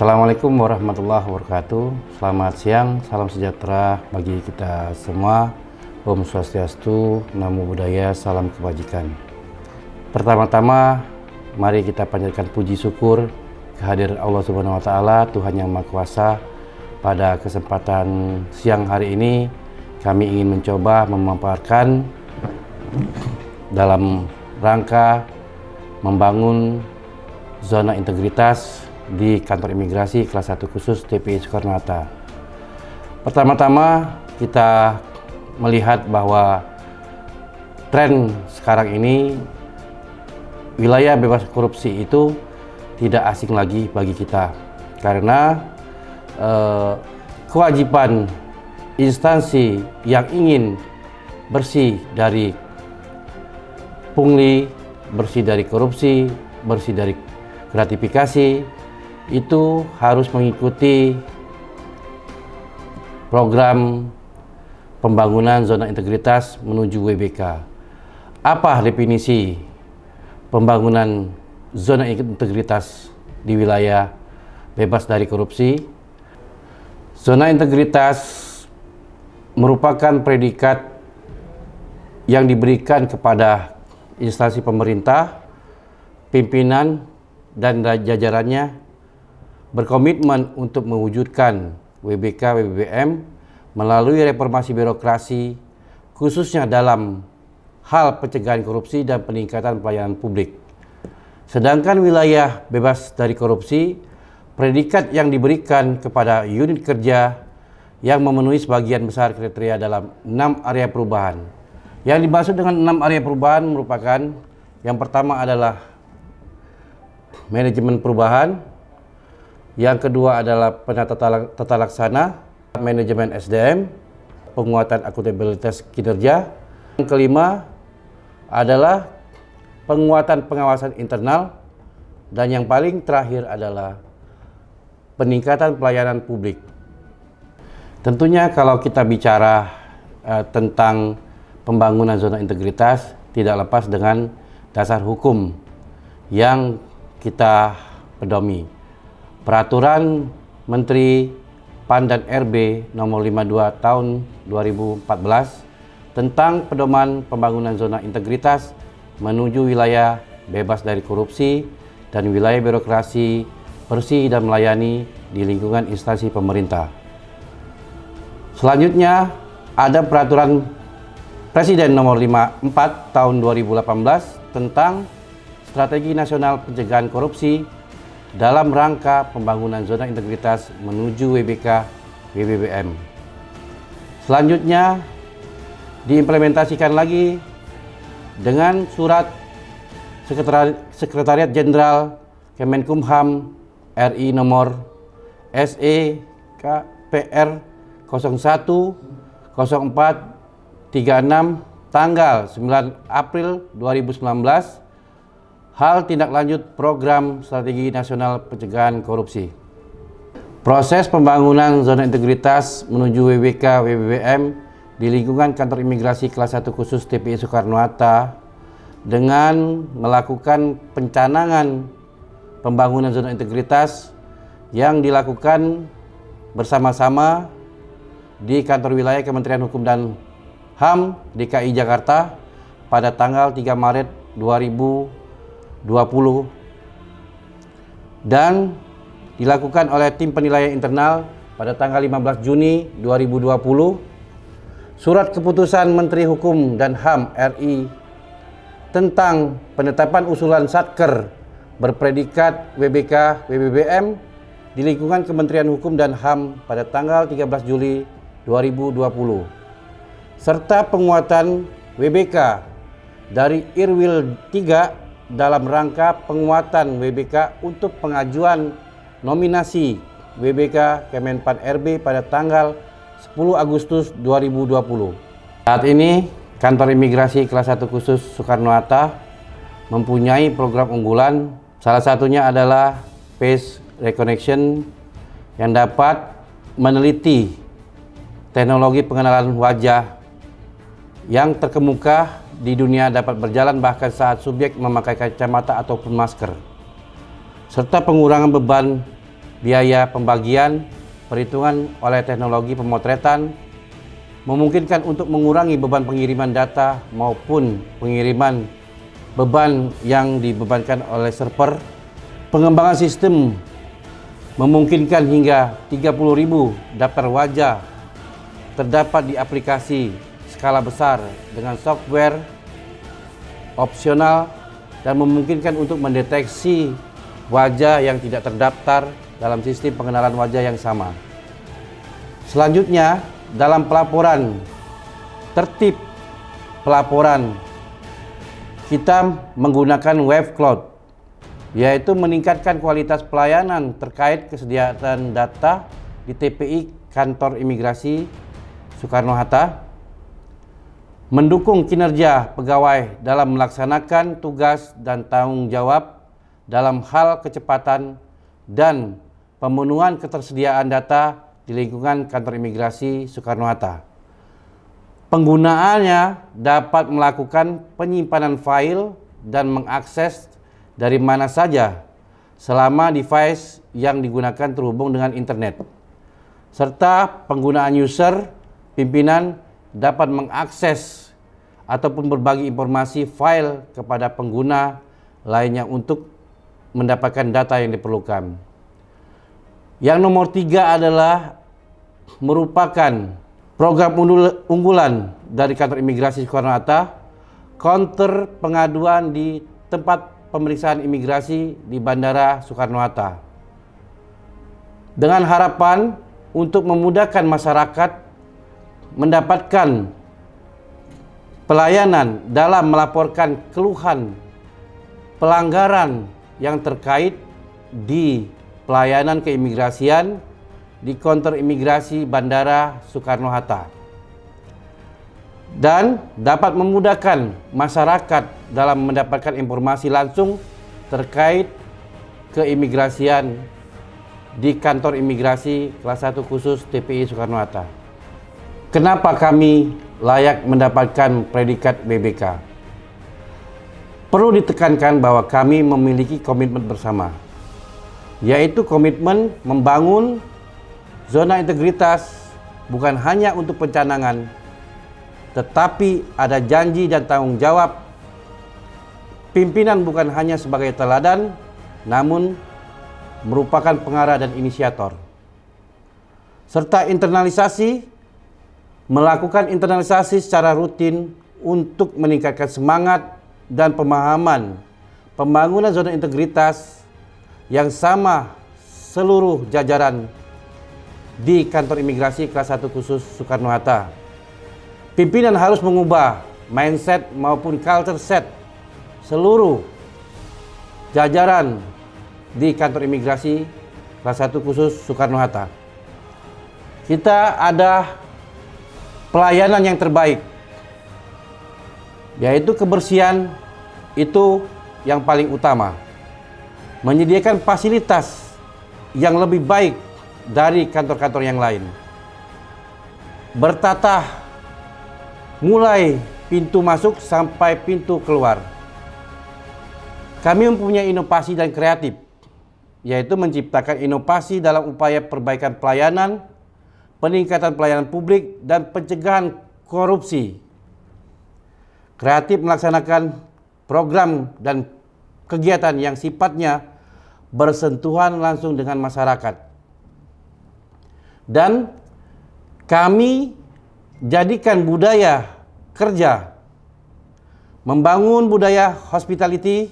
Assalamualaikum warahmatullahi wabarakatuh. Selamat siang, salam sejahtera bagi kita semua. Om Swastiastu, Namo Buddhaya, salam kebajikan. Pertama-tama, mari kita panjatkan puji syukur kehadiran Allah Subhanahu wa Ta'ala, Tuhan yang Maha Kuasa. Pada kesempatan siang hari ini, kami ingin mencoba memaparkan dalam rangka membangun zona integritas di kantor imigrasi kelas 1 khusus TPI Soekarno-Hatta. Pertama-tama kita melihat bahwa tren sekarang ini wilayah bebas korupsi itu tidak asing lagi bagi kita, karena kewajiban instansi yang ingin bersih dari pungli, bersih dari korupsi, bersih dari gratifikasi itu harus mengikuti program pembangunan zona integritas menuju WBK. Apa definisi pembangunan zona integritas di wilayah bebas dari korupsi? Zona integritas merupakan predikat yang diberikan kepada instansi pemerintah, pimpinan dan jajarannya berkomitmen untuk mewujudkan WBK WBBM melalui reformasi birokrasi, khususnya dalam hal pencegahan korupsi dan peningkatan pelayanan publik. Sedangkan wilayah bebas dari korupsi, predikat yang diberikan kepada unit kerja yang memenuhi sebagian besar kriteria dalam 6 area perubahan. Yang dimaksud dengan 6 area perubahan merupakan yang pertama adalah manajemen perubahan, yang kedua adalah penata tata laksana, manajemen SDM, penguatan akuntabilitas kinerja. Yang kelima adalah penguatan pengawasan internal, dan yang paling terakhir adalah peningkatan pelayanan publik. Tentunya kalau kita bicara tentang pembangunan zona integritas, tidak lepas dengan dasar hukum yang kita pedomi. Peraturan Menteri PAN dan RB nomor 52 tahun 2014 tentang pedoman pembangunan zona integritas menuju wilayah bebas dari korupsi dan wilayah birokrasi bersih dan melayani di lingkungan instansi pemerintah. Selanjutnya ada peraturan Presiden nomor 54 tahun 2018 tentang Strategi Nasional Pencegahan Korupsi dalam rangka pembangunan zona integritas menuju WBK WBBM. Selanjutnya diimplementasikan lagi dengan surat Sekretariat Jenderal Kemenkumham RI nomor SE KPR 010436 tanggal 9 April 2019 hal tindak lanjut program strategi nasional pencegahan korupsi. Proses pembangunan zona integritas menuju WBK WBBM di lingkungan kantor imigrasi kelas 1 khusus TPI Soekarno-Hatta dengan melakukan pencanangan pembangunan zona integritas yang dilakukan bersama-sama di kantor wilayah Kementerian Hukum dan HAM DKI Jakarta pada tanggal 3 Maret 2020 dan dilakukan oleh tim penilaian internal pada tanggal 15 Juni 2020. Surat keputusan Menteri Hukum dan HAM RI tentang penetapan usulan Satker berpredikat WBK WBBM di lingkungan Kementerian Hukum dan HAM pada tanggal 13 Juli 2020 serta penguatan WBK dari Irwil 3 dalam rangka penguatan WBK untuk pengajuan nominasi WBK Kemenpan RB pada tanggal 10 Agustus 2020. Saat ini kantor imigrasi kelas 1 khusus Soekarno-Hatta mempunyai program unggulan, salah satunya adalah Face Recognition yang dapat meneliti teknologi pengenalan wajah yang terkemuka di dunia dapat berjalan bahkan saat subjek memakai kacamata ataupun masker, serta pengurangan beban biaya pembagian, perhitungan oleh teknologi pemotretan, memungkinkan untuk mengurangi beban pengiriman data maupun pengiriman beban yang dibebankan oleh server. Pengembangan sistem memungkinkan hingga 30.000 daftar wajah terdapat di aplikasi skala besar dengan software opsional dan memungkinkan untuk mendeteksi wajah yang tidak terdaftar dalam sistem pengenalan wajah yang sama. Selanjutnya, dalam pelaporan, tertib pelaporan kita menggunakan web cloud, yaitu meningkatkan kualitas pelayanan terkait kesediaan data di TPI Kantor Imigrasi Soekarno-Hatta, mendukung kinerja pegawai dalam melaksanakan tugas dan tanggung jawab dalam hal kecepatan dan pemenuhan ketersediaan data di lingkungan Kantor Imigrasi Soekarno-Hatta. Penggunaannya dapat melakukan penyimpanan file dan mengakses dari mana saja selama device yang digunakan terhubung dengan internet. Serta penggunaan user, pimpinan dapat mengakses ataupun berbagi informasi file kepada pengguna lainnya untuk mendapatkan data yang diperlukan. Yang nomor 3 adalah merupakan program unggulan dari Kantor Imigrasi Soekarno-Hatta, counter pengaduan di tempat pemeriksaan imigrasi di Bandara Soekarno-Hatta, dengan harapan untuk memudahkan masyarakat mendapatkan pelayanan dalam melaporkan keluhan pelanggaran yang terkait di pelayanan keimigrasian di counter imigrasi Bandara Soekarno-Hatta, dan dapat memudahkan masyarakat dalam mendapatkan informasi langsung terkait keimigrasian di kantor imigrasi kelas 1 khusus TPI Soekarno-Hatta. Kenapa kami layak mendapatkan predikat BBK? Perlu ditekankan bahwa kami memiliki komitmen bersama, yaitu komitmen membangun zona integritas bukan hanya untuk pencanangan, tetapi ada janji dan tanggung jawab. Pimpinan bukan hanya sebagai teladan, namun merupakan pengarah dan inisiator. Serta melakukan internalisasi secara rutin untuk meningkatkan semangat dan pemahaman pembangunan zona integritas yang sama seluruh jajaran di kantor imigrasi kelas 1 khusus Soekarno-Hatta. Pimpinan harus mengubah mindset maupun culture set seluruh jajaran di kantor imigrasi kelas 1 khusus Soekarno-Hatta. Kita ada pelayanan yang terbaik, yaitu kebersihan itu yang paling utama. Menyediakan fasilitas yang lebih baik dari kantor-kantor yang lain. Bertatah mulai pintu masuk sampai pintu keluar. Kami mempunyai inovasi dan kreatif, yaitu menciptakan inovasi dalam upaya perbaikan pelayanan, peningkatan pelayanan publik, dan pencegahan korupsi. Kreatif melaksanakan program dan kegiatan yang sifatnya bersentuhan langsung dengan masyarakat. Dan kami jadikan budaya kerja, membangun budaya hospitality,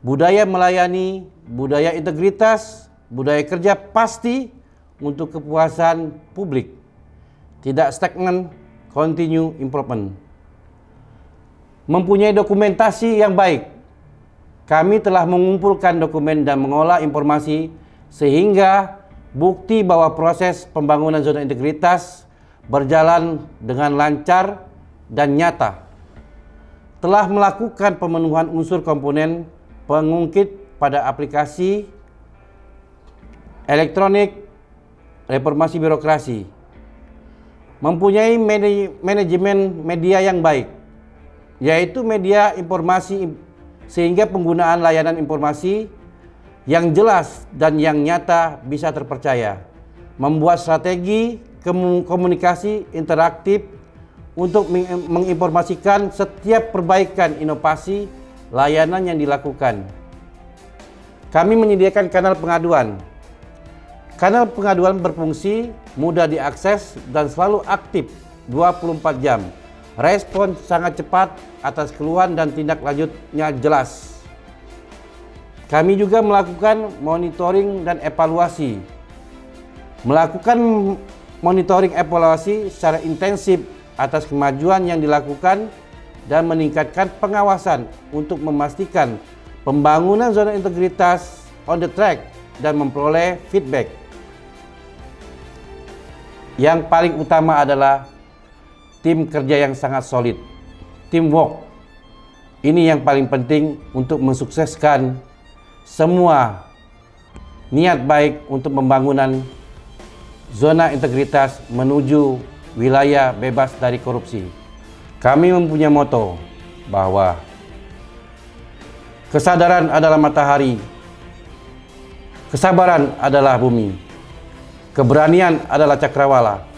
budaya melayani, budaya integritas, budaya kerja pasti untuk kepuasan publik. Tidak stagnan, continue improvement. Mempunyai dokumentasi yang baik. Kami telah mengumpulkan dokumen dan mengolah informasi sehingga bukti bahwa proses pembangunan zona integritas berjalan dengan lancar dan nyata. Telah melakukan pemenuhan unsur komponen pengungkit pada aplikasi elektronik reformasi birokrasi. Mempunyai manajemen media yang baik, yaitu media informasi, sehingga penggunaan layanan informasi yang jelas dan yang nyata bisa terpercaya, membuat strategi komunikasi interaktif untuk menginformasikan setiap perbaikan inovasi layanan yang dilakukan. Kami menyediakan kanal pengaduan. Kanal pengaduan berfungsi, mudah diakses, dan selalu aktif 24 jam. Respon sangat cepat atas keluhan dan tindak lanjutnya jelas. Kami juga melakukan monitoring dan evaluasi. Melakukan monitoring evaluasi secara intensif atas kemajuan yang dilakukan dan meningkatkan pengawasan untuk memastikan pembangunan zona integritas on the track dan memperoleh feedback. Yang paling utama adalah tim kerja yang sangat solid, teamwork. Ini yang paling penting untuk mensukseskan semua niat baik untuk pembangunan zona integritas menuju wilayah bebas dari korupsi. Kami mempunyai moto bahwa kesadaran adalah matahari, kesabaran adalah bumi, keberanian adalah cakrawala,